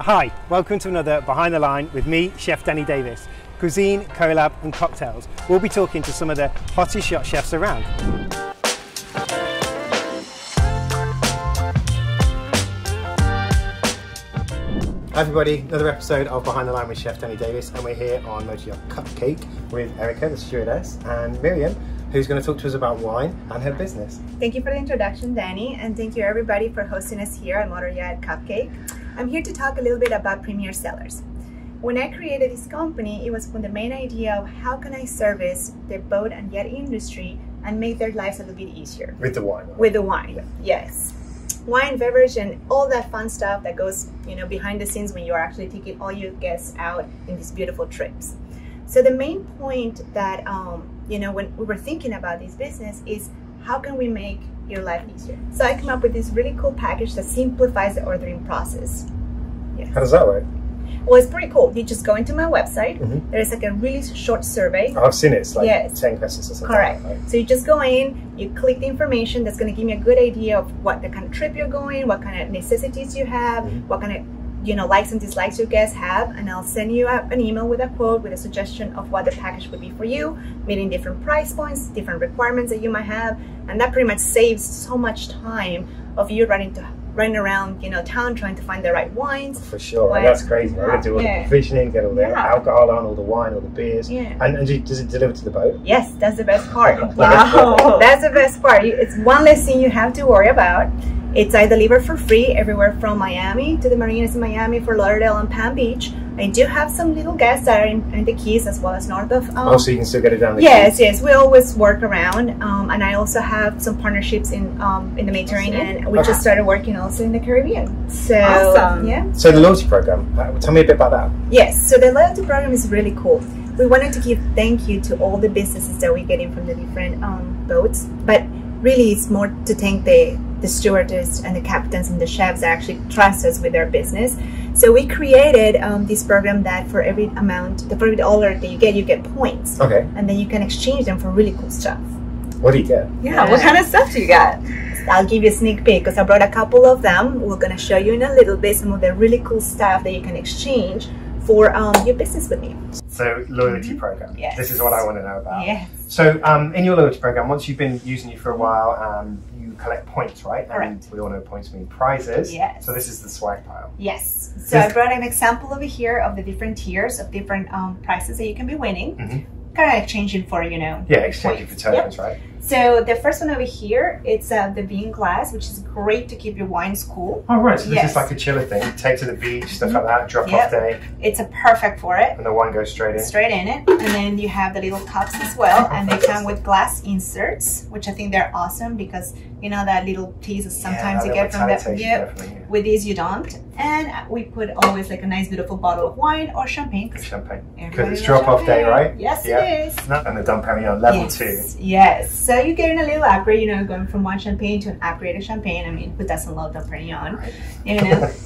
Hi, welcome to another Behind the Line with me, Chef Danny Davies. Cuisine, collab and cocktails. We'll be talking to some of the hottest yacht chefs around. Hi everybody, another episode of Behind the Line with Chef Danny Davies, and we're here on Motor Yacht Cupcake with Erica, the stewardess, and Miryam, who's going to talk to us about wine and her business. Thank you for the introduction, Danny, and thank you everybody for hosting us here at Motor Yacht Cupcake. I'm here to talk a little bit about Premier Cellars. When I created this company, it was with the main idea of how can I service the boat and yacht industry and make their lives a little bit easier. With the wine. Right? With the wine, yes. Wine, beverage, and all that fun stuff that goes, behind the scenes when you're actually taking all your guests out in these beautiful trips. So the main point that, when we were thinking about this business is how can we make your life easier? So I came up with this really cool package that simplifies the ordering process. Yes. How does that work? Well, it's pretty cool. You just go into my website. There's like a really short survey. Oh, I've seen it. It's like 10 questions or something. Correct. Like that, right? So you just go in, you click the information that's going to give me a good idea of what the kind of trip you're going, what kind of necessities you have, what kind of likes and dislikes your guests have, and I'll send you an email with a quote with a suggestion of what the package would be for you, meeting different price points, different requirements that you might have, and that pretty much saves so much time of you running around town trying to find the right wines. For sure, and that's crazy. We're going to do all the provisioning, get all the alcohol on, all the wine, all the beers. And does it deliver to the boat? Yes, that's the best part. Wow, that's the best part. It's one less thing you have to worry about. I deliver for free everywhere from Miami to the marinas in Miami, Fort Lauderdale, and Palm Beach. I do have some little guests that are in the Keys as well as north of. Oh, so you can still get it down the Keys? Yes, we always work around, and I also have some partnerships in the Mediterranean. We just started working also in the Caribbean. So awesome. Yeah. So the loyalty program, tell me a bit about that. Yes, so the loyalty program is really cool. We wanted to give thank you to all the businesses that we get in from the different boats, but really it's more to thank the stewardess and the captains and the chefs that actually trust us with their business. So we created this program that for every dollar that you get points. Okay. And then you can exchange them for really cool stuff. What do you get? Yeah, what kind of stuff do you got? I'll give you a sneak peek because I brought a couple of them. We're going to show you in a little bit some of the really cool stuff that you can exchange for your business with me. So loyalty program. Yes. This is what I want to know about. Yes. So in your loyalty program, once you've been using it for a while, you collect points, right? Correct. And we all know points mean prizes. Yes. So this is the swag pile. Yes. So I brought an example over here of the different tiers of different prizes that you can be winning. Kind of exchanging for, Yeah, exchanging for tokens, right? So the first one over here, it's the bean glass, which is great to keep your wines cool. Oh, right. So this is like a chiller thing. Take to the beach, stuff like that, drop off day. It's perfect for it. And the wine goes straight in. Straight in it. And then you have the little cups as well. And they come with glass inserts, which I think they're awesome because that little piece sometimes you get from that. With these you don't. And we put always like a nice beautiful bottle of wine or champagne. Champagne. Because it's drop off day, right? Yes, it is. And the Dom Perignon level 2. Yes. So you're getting a little upgrade, going from one champagne to an upgraded champagne. I mean, who doesn't love Dom Perignon? Right.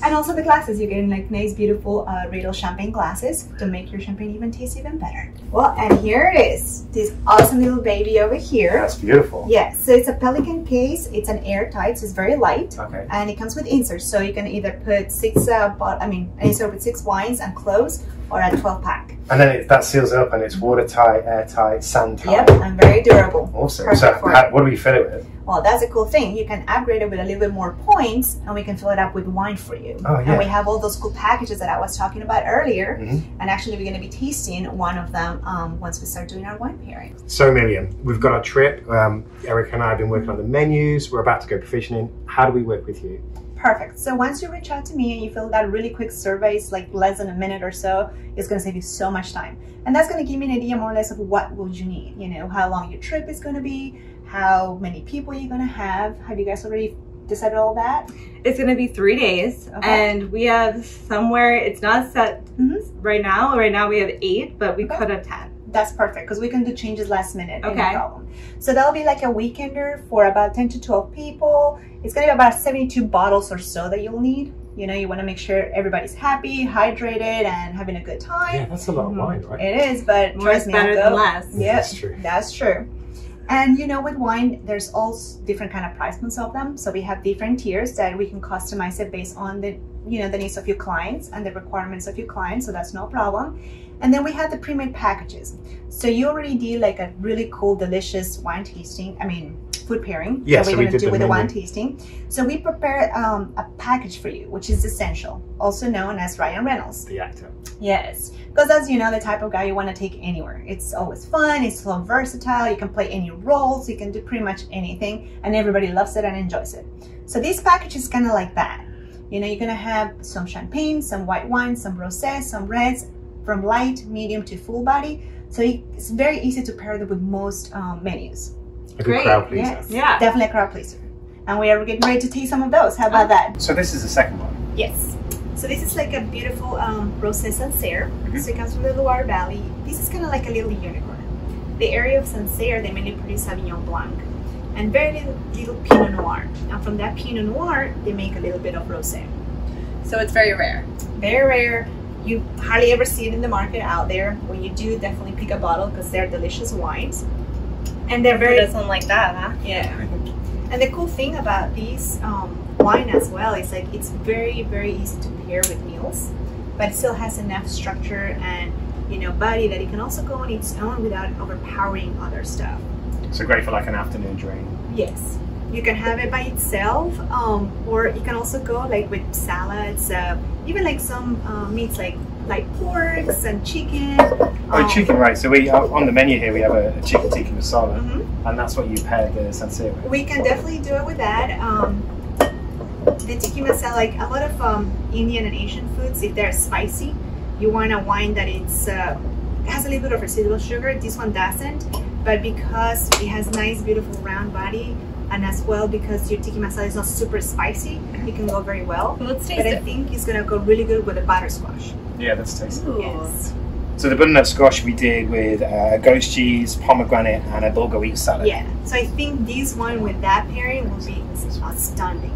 And also the glasses. You're getting like nice, beautiful Riedel champagne glasses to make your champagne taste even better. Well, and here it is. This awesome little baby over here. That's beautiful. Yes. So it's a pelican case. It's an airtight, so it's very light. Okay. And it comes with inserts, so you can either put an insert with 6 wines and close, or a 12-pack. And then that seals up, and it's watertight, airtight, sand tight. Yep, and very durable. Awesome. Perfect so what do we fill it with? Well, that's a cool thing. You can upgrade it with a little bit more points, and we can fill it up with wine for you. Oh, yeah. And we have all those cool packages that I was talking about earlier. And actually, we're going to be tasting one of them once we start doing our wine pairing. So, Miryam, we've got our trip. Erica and I have been working on the menus. We're about to go provisioning. How do we work with you? Perfect. So once you reach out to me and you fill that really quick survey, it's like less than a minute or so, it's going to save you so much time. And that's going to give me an idea more or less of what will you need, how long your trip is going to be, how many people you're going to have. Have you guys already decided all that? It's going to be 3 days, and we have somewhere, it's not set right now. Right now we have 8, but we could have 10. That's perfect, because we can do changes last minute. Okay. No problem. So that'll be like a weekender for about 10 to 12 people. It's going to be about 72 bottles or so that you'll need. You want to make sure everybody's happy, hydrated, and having a good time. Yeah, that's a lot of wine, right? It is, but more is better than less. Yeah, that's true. That's true. And with wine, there's all different kind of price points of them. So we have different tiers that we can customize it based on the you know, the needs of your clients and the requirements of your clients, so that's no problem. And then we have the pre-made packages. So you already did like a really cool, delicious wine tasting, food pairing. Yes, that we're going to do with the menu. wine tasting. So we prepared a package for you, which is essential, also known as Ryan Reynolds. The actor. Yes, because as you know, the type of guy you want to take anywhere. It's always fun, it's so versatile, you can play any roles, you can do pretty much anything, and everybody loves it and enjoys it. So this package is kind of like that. You know, you're going to have some champagne, some white wine, some rosé, some reds, from light, medium to full body. So it's very easy to pair them with most menus. A good crowd pleaser. Yes, Yeah. definitely a crowd pleaser. And we are getting ready to taste some of those. How about that? So this is the second one. Yes. So this is like a beautiful rosé Sancerre. So it comes from the Loire Valley. This is kind of like a little unicorn. The area of Sancerre, they mainly produce Sauvignon Blanc and very little Pinot Noir. And from that Pinot Noir, they make a little bit of rosé. So it's very rare. Very rare. You hardly ever see it in the market out there. When you do, definitely pick a bottle because they're delicious wines. And they're very... Who doesn't like that, huh? Yeah. And the cool thing about these wine as well is like it's very, very easy to pair with meals, but it still has enough structure and, you know, body that it can also go on its own without overpowering other stuff. So great for like an afternoon drink. Yes. You can have it by itself, or you can also go like with salads, even like some meats like porks and chicken. Oh, chicken, right. So we on the menu here we have a chicken tikka masala, Mhm. and that's what you paired the Sancerre with. We can definitely do it with that. The tikka masala, like a lot of Indian and Asian foods, if they're spicy, you want a wine that it's has a little bit of residual sugar. This one doesn't, but because it has nice, beautiful round body, and as well because your tikka masala is not super spicy, it can go very well. Well, let's taste But I it. think it's gonna go really good with the buttersquash. Yeah, that's tasty. Ooh. Yes. So the butternut squash we did with goat's cheese, pomegranate, and a bulgur wheat salad. Yeah. So I think this one with that pairing will be outstanding.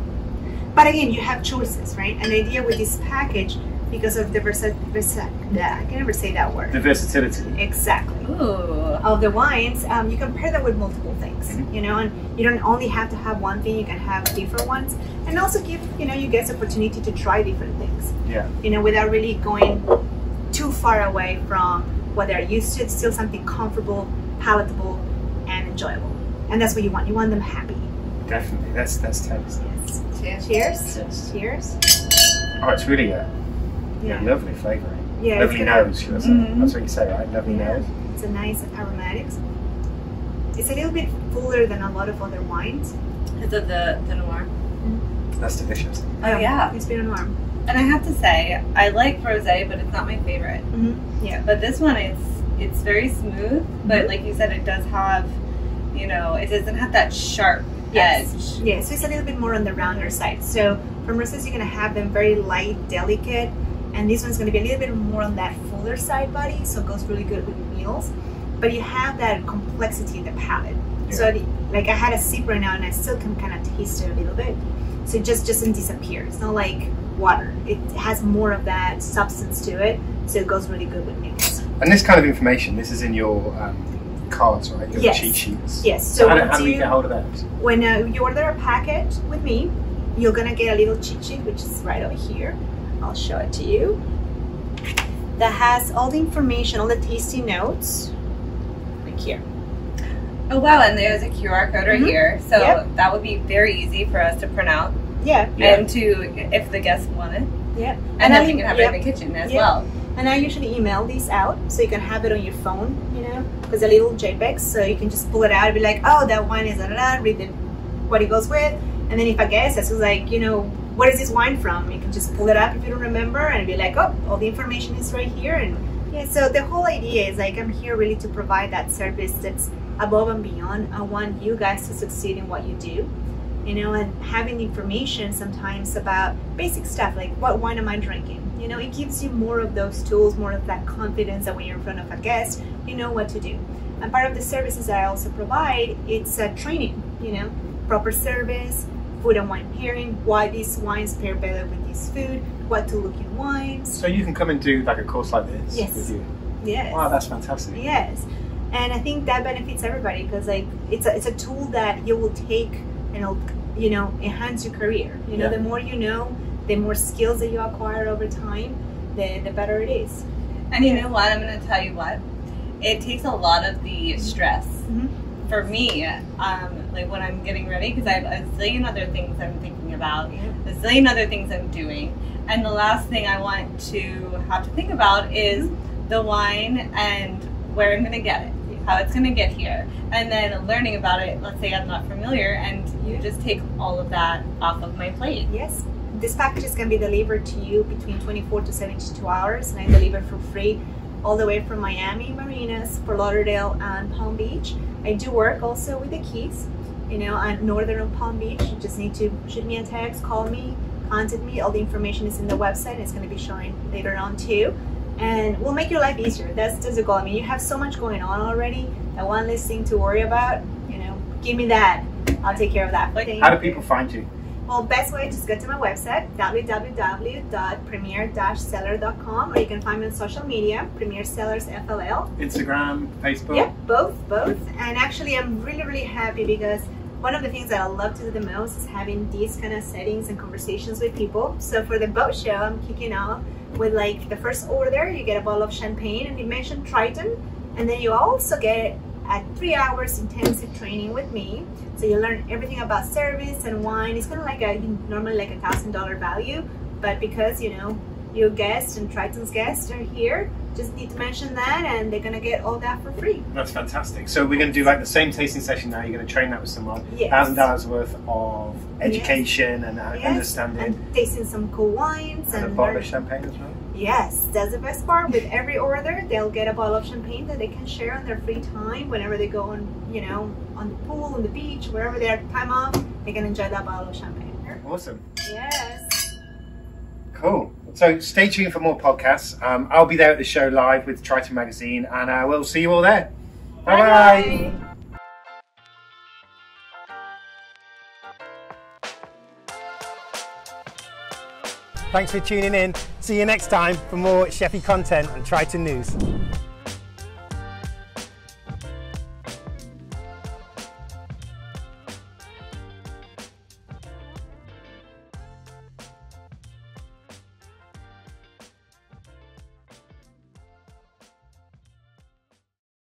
But again, you have choices, right? An idea with this package, because of the I can never say that word. The versatility. Exactly. Ooh. Of the wines, you can pair them with multiple things, Mhm. you know, and you don't only have to have one thing, you can have different ones, and also give, you know, you guys opportunity to try different things, Yeah. you know, without really going too far away from what they're used to. It's still something comfortable, palatable, and enjoyable. And that's what you want. You want them happy. Definitely. That's taste. Yes. Cheers. Cheers. Yes. Cheers. Oh, it's really Yeah. lovely flavouring. Yeah, Lovely it's gonna- nose, should I say. Mhm. That's what you say, right? Lovely Yeah. nose. It's a nice aromatics. It's a little bit fuller than a lot of other wines. Is it the noir? That's delicious. Oh, yeah. It's Pinot Noir. And I have to say, I like rosé, but it's not my favorite. Yeah. But this one, it's very smooth, but like you said, it does have, you know, it doesn't have that sharp Yes. edge. Yeah, so it's a little bit more on the rounder side. So from rosés, you're gonna have them very light, delicate, and this one's gonna be a little bit more on that fuller side body, so it goes really good with meals. But you have that complexity in the palate. Yeah. So like I had a sip right now, and I still can kind of taste it a little bit. So it just doesn't disappear. It's not like water. It has more of that substance to it, so it goes really good with meals. And this kind of information, this is in your cards, right? Your Yes. cheat sheets. Yes. So how once do we you- get hold of that? when you order a packet with me, you're gonna get a little cheat sheet, which is right over here. I'll show it to you. That has all the information, all the tasty notes, like here. Oh wow, and there's a QR code right Mhm. here, so Yep. that would be very easy for us to print out Yeah. Yeah. and to, if the guests want it, Yeah. and then I- we can have yep. it in the kitchen as Yep. well. And I usually email these out so you can have it on your phone, you know, because a little JPEG, so you can just pull it out and be like, oh, that wine is read what it goes with. And then if a guest asks, like, you know, where is this wine from? You can just pull it up if you don't remember and be like, oh, all the information is right here. And yeah, so the whole idea is like, I'm here really to provide that service that's above and beyond. I want you guys to succeed in what you do, you know, and having information sometimes about basic stuff like what wine am I drinking? You know, it gives you more of those tools, more of that confidence that when you're in front of a guest, you know what to do. And part of the services that I also provide, it's training, you know, proper service, food and wine pairing, why these wines pair better with this food, what to look in wines. So you can come and do like a course like this Yes. with you. Yes. Wow, that's fantastic. Yes. And I think that benefits everybody because like it's a tool that you will take and it'll, you know, enhance your career. You know, Yeah. the more you know, the more skills that you acquire over time, the better it is. And you know what? I'm going to tell you what. It takes a lot of the stress. For me, like when I'm getting ready, because I have a zillion other things I'm thinking about, a zillion other things I'm doing, and the last thing I want to have to think about is the wine and where I'm going to get it, how it's going to get here, and then learning about it. Let's say I'm not familiar, and you just take all of that off of my plate. Yes, this package can be delivered to you between 24 to 72 hours, and I deliver for free all the way from Miami, Marinas, Fort Lauderdale, and Palm Beach. I do work also with the Keys, you know, and Northern Palm Beach. You just need to shoot me a text, call me, contact me. All the information is in the website. It's going to be showing later on too, and we'll make your life easier. That's the goal. I mean, you have so much going on already. That one less thing to worry about. You know, give me that. I'll take care of that. How do people find you? Well, best way, just go to my website, www.premier-cellar.com, or you can find me on social media, Premier Cellars FLL. Instagram, Facebook? Yeah, both. And actually, I'm really happy because one of the things that I love to do the most is having these kind of settings and conversations with people. So for the boat show, I'm kicking off with like the first order, you get a bottle of champagne, and you mentioned Triton, and then you also get at 3 hours intensive training with me. So you learn everything about service and wine. It's kind of like normally like $1,000 value, but because you know your guests and Triton's guests are here, just need to mention that, and they're gonna get all that for free. That's fantastic. So we're going to do like the same tasting session now. You're going to train that with someone. Yes. $1,000 worth of education and understanding, and tasting some cool wines and a bottle of champagne as well. Yes, that's the best part. With every order, they'll get a bottle of champagne that they can share on their free time whenever they go on, you know, on the pool, on the beach, wherever they're time off, they can enjoy that bottle of champagne. Awesome. Yes. Cool. So stay tuned for more podcasts. I'll be there at the show live with Triton Magazine, and we'll see you all there. Bye-bye. Thanks for tuning in. See you next time for more chefy content on Triton News.